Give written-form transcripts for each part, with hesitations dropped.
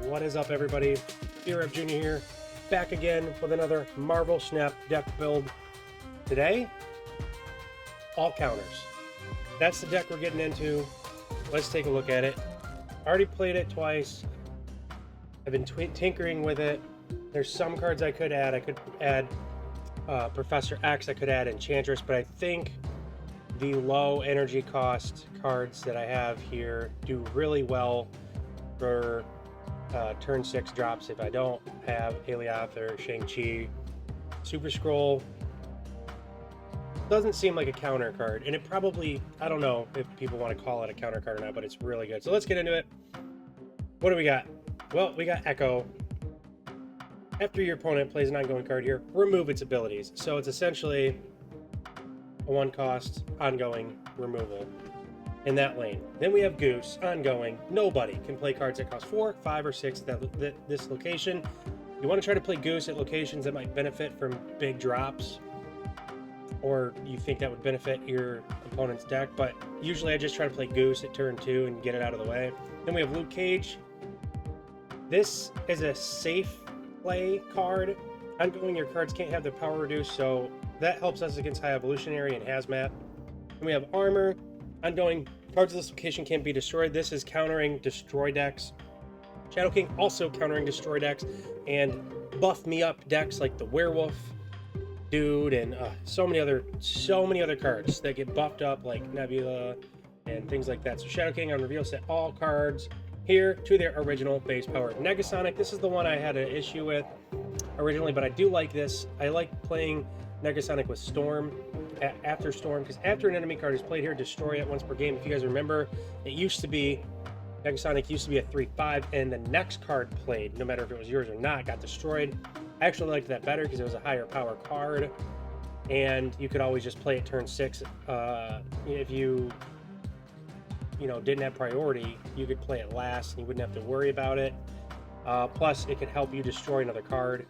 What is up, everybody? Rev Jr. here, back again with another Marvel Snap deck build. Today, all counters. That's the deck we're getting into. Let's take a look at it. Already played it twice. I've been tinkering with it. There's some cards I could add. I could add Professor X. I could add Enchantress, but I think the low energy cost cards that I have here do really well for turn 6 drops if I don't have Alioth or Shang Chi. Super Skrull doesn't seem like a counter card, and it probably, I don't know if people want to call it a counter card or not, but it's really good. So let's get into it. What do we got? Well, we got Echo. After your opponent plays an ongoing card here, remove its abilities. So it's essentially a 1-cost ongoing removal in that lane. Then we have Goose, ongoing. Nobody can play cards that cost 4, 5, or 6 at this location. You want to try to play Goose at locations that might benefit from big drops, or you think that would benefit your opponent's deck, but usually I just try to play Goose at turn 2 and get it out of the way. Then we have Luke Cage. This is a safe play card. Ongoing, your cards can't have their power reduced, so that helps us against High Evolutionary and Hazmat. Then we have Armor. Ongoing, cards of this location can't be destroyed. This is countering destroy decks. Shadow King also countering destroy decks and buff me up decks like the Werewolf dude and so many other cards that get buffed up, like Nebula and things like that. So Shadow King on reveal set all cards here to their original base power. Negasonic, this is the one I had an issue with originally, but I do like this. I like playing Negasonic with Storm after Storm, because after an enemy card is played here, destroy it once per game. If you guys remember, it used to be Negasonic used to be a 3/5, and the next card played, no matter if it was yours or not, got destroyed. I actually liked that better because it was a higher power card, and you could always just play it turn 6. If you didn't have priority, you could play it last and you wouldn't have to worry about it. Plus, it could help you destroy another card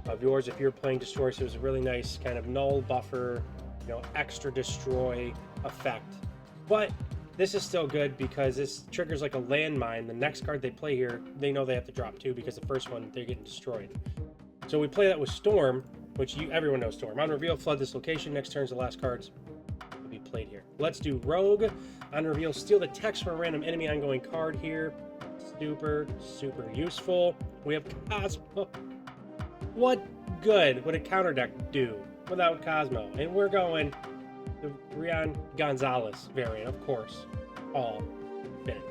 of yours if you're playing destroy. So it was a really nice kind of null buffer, extra destroy effect. But this is still good because this triggers like a landmine. The next card they play here, they know they have to drop 2 because the first one, they're getting destroyed. So we play that with Storm, which everyone knows Storm. On reveal, flood this location. Next turn's the last cards will be played here. Let's do Rogue. On reveal, steal the text from a random enemy ongoing card here. Super useful. We have Cosmo. What good would a counter deck do without Cosmo? And we're going the Rian Gonzalez variant, of course. All fit.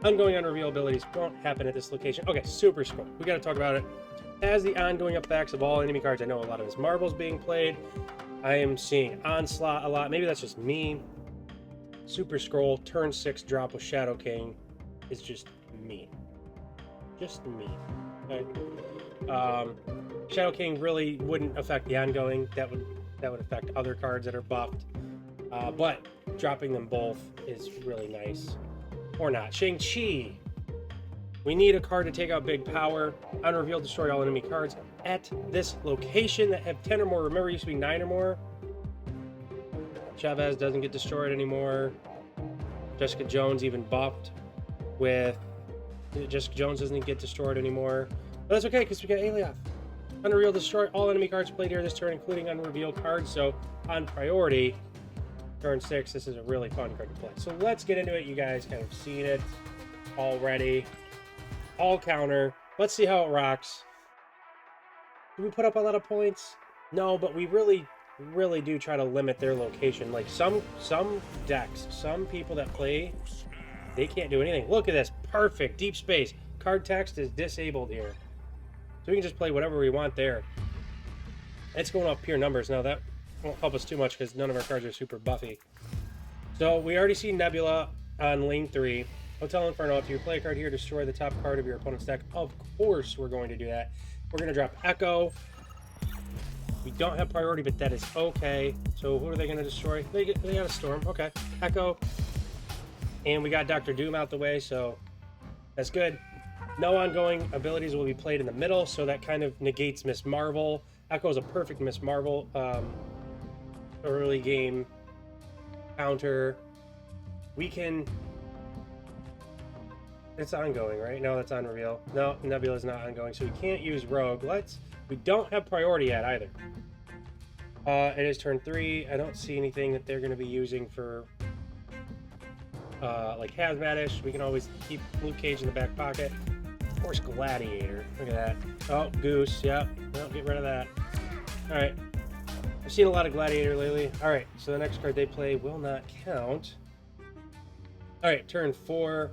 Ongoing on reveal abilities won't happen at this location. Okay, Super Skrull. We got to talk about it. As the ongoing effects of all enemy cards, I know a lot of his marbles being played. I am seeing Onslaught a lot. Maybe that's just me. Super Skrull, turn 6 drop with Shadow King is just me. Just me. Okay. Shadow King really wouldn't affect the ongoing. That would affect other cards that are buffed. But dropping them both is really nice. Or not. Shang Chi. We need a card to take out big power. On reveal, destroy all enemy cards at this location that have 10 or more. Remember, it used to be 9 or more. Chavez doesn't get destroyed anymore. Jessica Jones even buffed with Jessica Jones doesn't get destroyed anymore. But that's okay because we got Alioth. Unreveal, destroy all enemy cards played here this turn, including unrevealed cards. So on priority, turn 6, this is a really fun card to play. So let's get into it. You guys kind of seen it already. All counter. Let's see how it rocks. Do we put up a lot of points? No, but we really do try to limit their location. Like some decks, some people that play, they can't do anything. Look at this. Perfect. Deep space. Card text is disabled here. So we can just play whatever we want there. It's going off pure numbers. Now that won't help us too much because none of our cards are super buffy. So we already see Nebula on lane 3. Hotel Inferno, if you play a card here, destroy the top card of your opponent's deck. Of course we're going to do that. We're going to drop Echo. We don't have priority, but that is okay. So who are they going to destroy? They got a Storm. Okay. Echo. And we got Dr. Doom out the way, so that's good. No ongoing abilities will be played in the middle, so that kind of negates Miss Marvel. Echo is a perfect Miss Marvel early game counter. We can It's ongoing, right? No, that's on reveal. No, Nebula's not ongoing, so we can't use Rogue. We don't have priority yet either. It is turn 3. I don't see anything that they're going to be using for like hazmat-ish. We can always keep Luke Cage in the back pocket. Of course, Gladiator. Look at that. Oh, Goose. Yep. No, get rid of that. All right. I've seen a lot of Gladiator lately. All right. So the next card they play will not count. All right. Turn 4.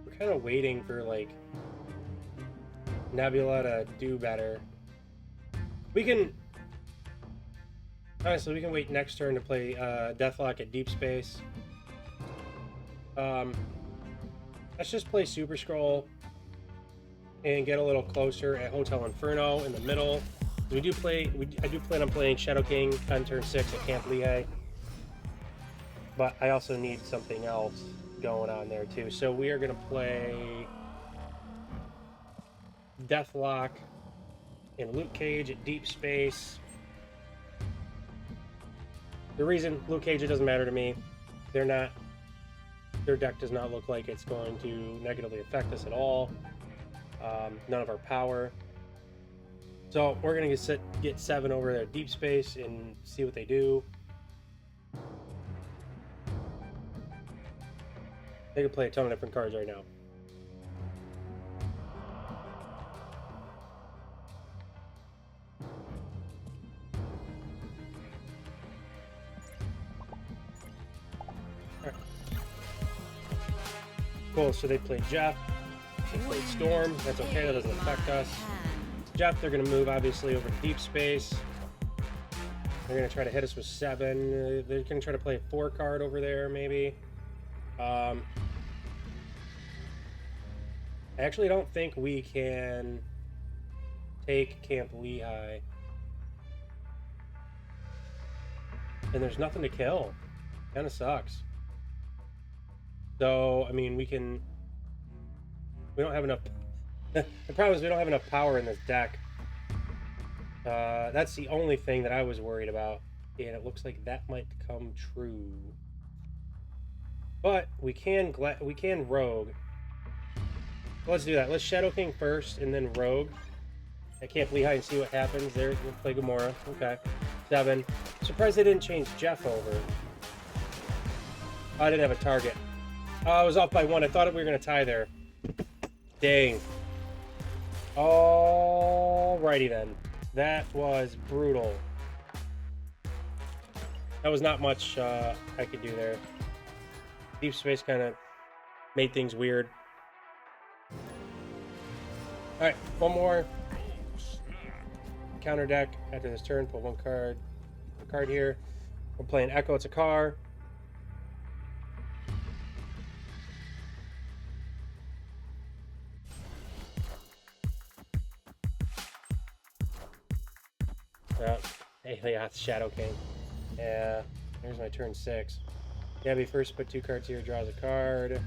We're kind of waiting for like Nebula to do better. We can. Honestly, we can wait next turn to play Deathlock at Deep Space. Let's just play Super Skrull and get a little closer at Hotel Inferno in the middle. I do plan on playing Shadow King on turn 6 at Camp Lehigh, but I also need something else going on there too. So we are going to play Deathlock and Luke Cage at Deep Space. The reason Luke Cage, it doesn't matter to me. Their deck does not look like it's going to negatively affect us at all. None of our power. So we're gonna get 7 over there at Deep Space and see what they do. They can play a ton of different cards right now. Cool, so they played Jeff. They played Storm. That's okay, that doesn't affect us. Jeff, they're going to move, obviously, over to Deep Space. They're going to try to hit us with 7. They're going to try to play a 4 card over there, maybe. I actually don't think we can take Camp Lehigh. And there's nothing to kill. Kind of sucks. So, I mean, we don't have enough. The problem is we don't have enough power in this deck. That's the only thing that I was worried about. And it looks like that might come true. But we can Rogue. Let's do that. Let's Shadow King first and then Rogue. I can't Lehigh and see what happens. There, we'll play Gamora. Okay. 7. Surprised they didn't change Jeff over. I didn't have a target. I was off by 1. I thought we were going to tie there. Dang. Alrighty then. That was brutal. That was not much I could do there. Deep Space kind of made things weird. Alright, one more. Counter deck after this turn. Pull one card. A card here. We're playing Echo. It's a car. Alioth, Shadow King. Yeah, here's my turn 6. Gabby first put 2 cards here, draws a card.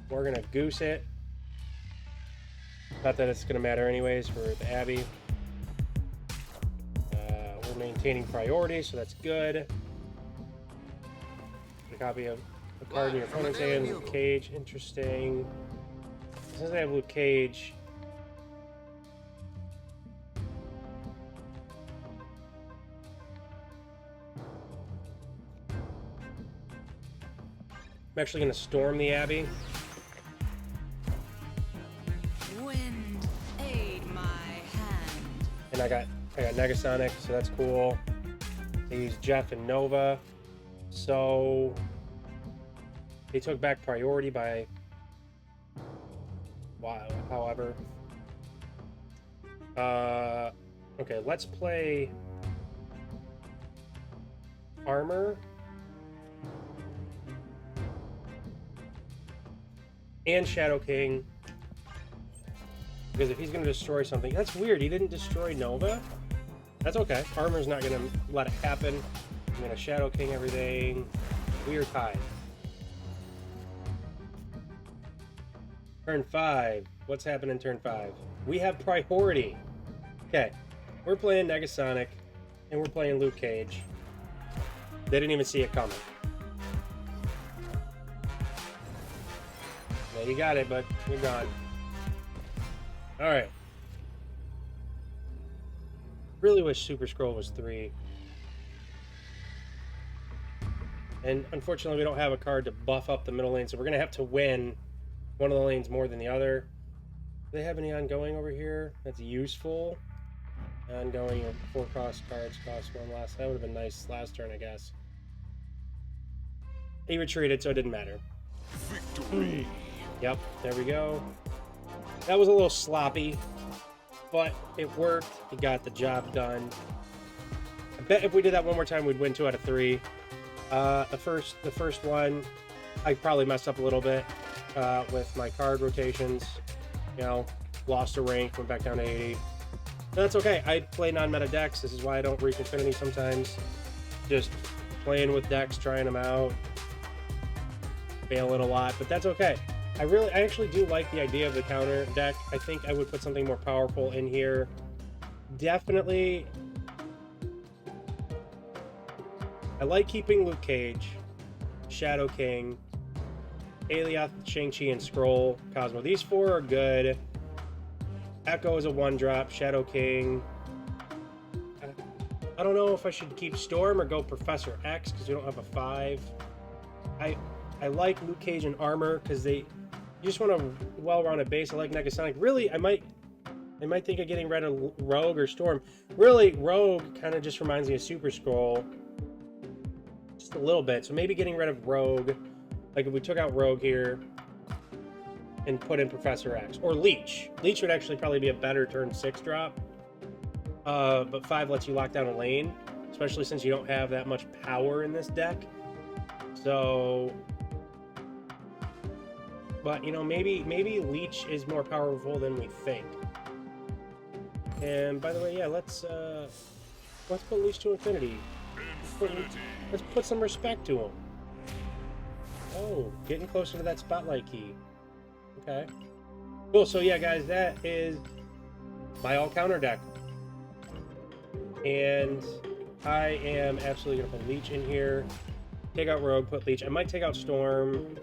We're gonna Goose it. Not that it's gonna matter anyways for the Abby. We're maintaining priority, so that's good. A copy of a card in your opponent's hand. Luke Cage, interesting. Since I have Luke Cage, I'm actually going to Storm the Abbey. Wind, aid my hand. And I got Negasonic, so that's cool. They use Jeff and Nova. So they took back priority by however. Okay, let's play Armor. And Shadow King. Because if he's going to destroy something... That's weird. He didn't destroy Nova. That's okay. Armor's not going to let it happen. I'm going to Shadow King everything. We are tied. Turn 5. What's happening turn 5? We have priority. Okay. We're playing Negasonic. And we're playing Luke Cage. They didn't even see it coming. Yeah, you got it, but you're gone. Alright. Really wish Super Skrull was 3. And unfortunately, we don't have a card to buff up the middle lane, so we're going to have to win one of the lanes more than the other. Do they have any ongoing over here? That's useful. Ongoing 4-cost cards cost 1 less. That would have been nice last turn, I guess. He retreated, so it didn't matter. Victory. Yep, there we go. That was a little sloppy, but it worked. It got the job done. I bet if we did that one more time, we'd win 2 out of 3. The first one, I probably messed up a little bit with my card rotations. You know, lost a rank, went back down to 80. But that's okay. I play non-meta decks. This is why I don't reach infinity sometimes. Just playing with decks, trying them out, failing a lot, but that's okay. I actually do like the idea of the counter deck. I think I would put something more powerful in here. Definitely. I like keeping Luke Cage, Shadow King, Alioth, Shang Chi, and Skrull, Cosmo. These 4 are good. Echo is a 1-drop. Shadow King. I don't know if I should keep Storm or go Professor X because we don't have a 5. I like Luke Cage and Armor because you just want a well-rounded base. I like Negasonic. Really, I might think of getting rid of Rogue or Storm. Really, Rogue kind of just reminds me of Super Skrull. Just a little bit. So maybe getting rid of Rogue. Like if we took out Rogue here and put in Professor X. Or Leech. Leech would actually probably be a better turn 6 drop. But 5 lets you lock down a lane. Especially since you don't have that much power in this deck. So... But, you know, maybe Leech is more powerful than we think. And, by the way, yeah, let's put Leech to infinity. Let's put some respect to him. Oh, getting closer to that spotlight key. Okay. Cool, so yeah, guys, that is my all-counter deck. And I am absolutely going to put Leech in here. Take out Rogue, put Leech. I might take out Storm.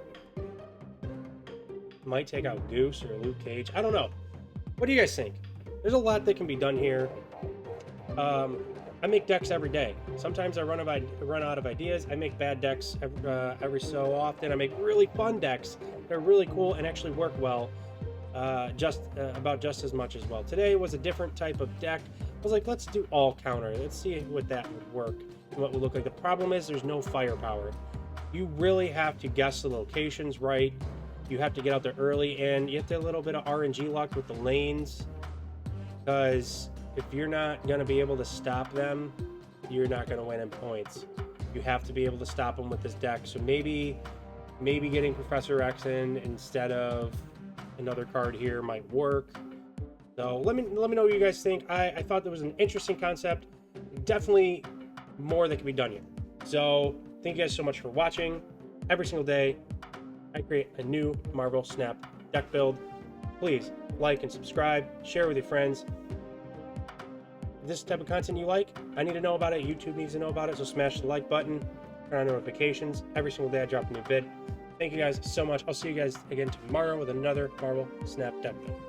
Might take out Goose or Luke Cage. I don't know. What do you guys think? There's a lot that can be done here. I make decks every day. Sometimes I run out of ideas. I make bad decks every so often. I make really fun decks that are really cool and actually work well, about just as much as well. Today was a different type of deck. I was like, let's do all counter. Let's see what that would work and what would look like. The problem is there's no firepower. You really have to guess the locations right. You have to get out there early, and you have to have a little bit of RNG luck with the lanes, because if you're not going to be able to stop them, you're not going to win in points. You have to be able to stop them with this deck. So maybe getting Professor X in instead of another card here might work. So let me know what you guys think. I thought that was an interesting concept. Definitely more that can be done here. So thank you guys so much for watching. Every single day, I create a new Marvel Snap deck build. Please like and subscribe, share with your friends. If this type of content you like, I need to know about it. YouTube needs to know about it, so smash the like button, turn on notifications. Every single day I drop a new vid. Thank you guys so much. I'll see you guys again tomorrow with another Marvel Snap deck build.